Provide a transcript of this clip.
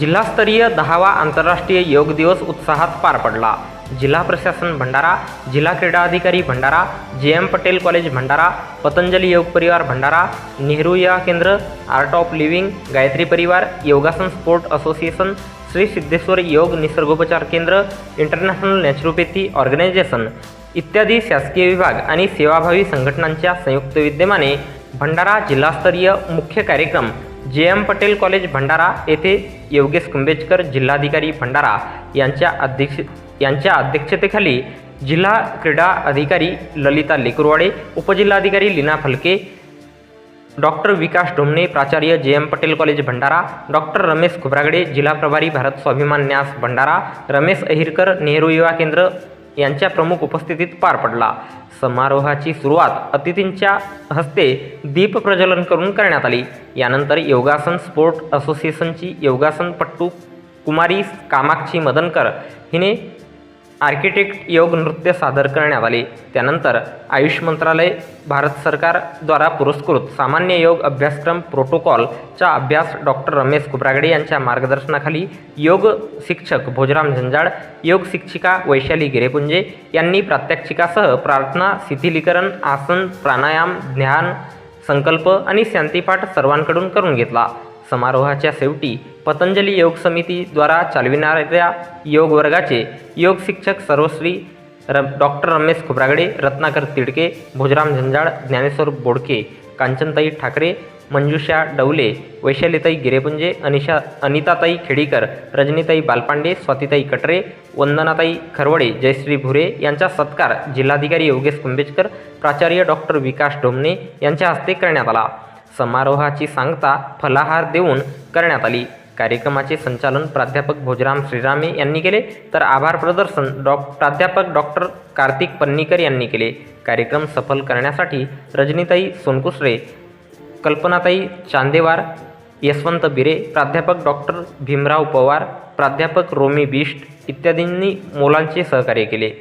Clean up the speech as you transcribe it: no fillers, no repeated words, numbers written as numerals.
जिल्हास्तरीय 10वा आंतरराष्ट्रीय योग दिवस उत्साहात पार पडला। जिल्हा प्रशासन भंडारा, जिल्हा क्रीडा अधिकारी भंडारा, जे.एम. पटेल कॉलेज भंडारा, पतंजली योग परिवार भंडारा, नेहरू युवा केंद्र, आर्ट ऑफ लिव्हिंग, गायत्री परिवार, योगासन स्पोर्ट असोसिएशन, श्री सिद्धेश्वर योग निसर्गोपचार केंद्र, इंटरनॅशनल नॅचरोपॅथी ऑर्गनायझेशन इत्यादी शासकीय विभाग आणि सेवाभावी संघटनांच्या संयुक्त विद्यमाने भंडारा जिल्हास्तरीय मुख्य कार्यक्रम जे.एम. पटेल कॉलेज भंडारा येथे योगेश कुंभेजकर जिल्हाधिकारी भंडारा यांच्या अध्यक्षतेखाली जिल्हा क्रीडा अधिकारी ललिता लेकुरवाडे, उपजिल्हाधिकारी लीना फलके, डॉक्टर विकास ढोमणे, प्राचार्य J.M.. Patel college Bhandara, doctor Ramesh Khobragade, जिल्हा प्रभारी भारत स्वाभिमान न्यास भंडारा, रमेश अहिरकर, नेहरू युवा केंद्र यांच्या प्रमुख उपस्थितीत पार पडला। समारोहाची सुरुवात अतिथींच्या हस्ते दीप प्रज्वलन करून करण्यात आली। यानंतर योगासन स्पोर्ट असोसिएशनची योगासनपट्टू कुमारी कामाक्षी मदनकर हिने आर्किटेक्ट योग नृत्य सादर करण्यात आले। त्यानंतर आयुष मंत्रालय भारत सरकार द्वारा पुरस्कृत सामान्य योग अभ्यासक्रम प्रोटोकॉलचा अभ्यास डॉक्टर रमेश खोब्रागडे यांच्या मार्गदर्शनाखाली योग शिक्षक भोजराम झंजाड, योग शिक्षिका वैशाली गिरेपुंजे यांनी प्रात्यक्षिकासह प्रार्थना, शिथिलीकरण, आसन, प्राणायाम, ध्यान, संकल्प आणि शांतीपाठ सर्वांकडून करून घेतला। समारोहाच्या शेवटी पतंजली योग समिती द्वारा चालविणाऱ्या योग वर्गाचे योग शिक्षक सर्वश्री डॉक्टर रमेश खोब्रागडे, रत्नाकर तिडके, भोजराम झंजाड, ज्ञानेश्वर बोडके, कांचनताई ठाकरे, मंजुषा डवले, वैशालीताई गिरेपुंजे, अनिताताई खेडीकर, रजनीताई बालपांडे, स्वातीताई कटरे, वंदनाताई खरवडे, जयश्री भुरे यांचा सत्कार जिल्हाधिकारी योगेश कुंभेजकर, प्राचार्य डॉक्टर विकास ढोमणे यांच्या हस्ते करण्यात आला। समारोहाची सांगता फलाहार देऊन करण्यात आली। कार्यक्रमाचे संचालन प्राध्यापक भोजराम श्रीरामे यांनी केले, तर आभार प्रदर्शन प्राध्यापक डॉक्टर कार्तिक पन्नीकर यांनी केले। कार्यक्रम सफल करण्यासाठी रजनीताई सोनकुसरे, कल्पनाताई चांदेवार, यशवंत बिरे, प्राध्यापक डॉक्टर भीमराव पवार, प्राध्यापक रोमी बिष्ट इत्यादींनी मोलांचे सहकार्य केले।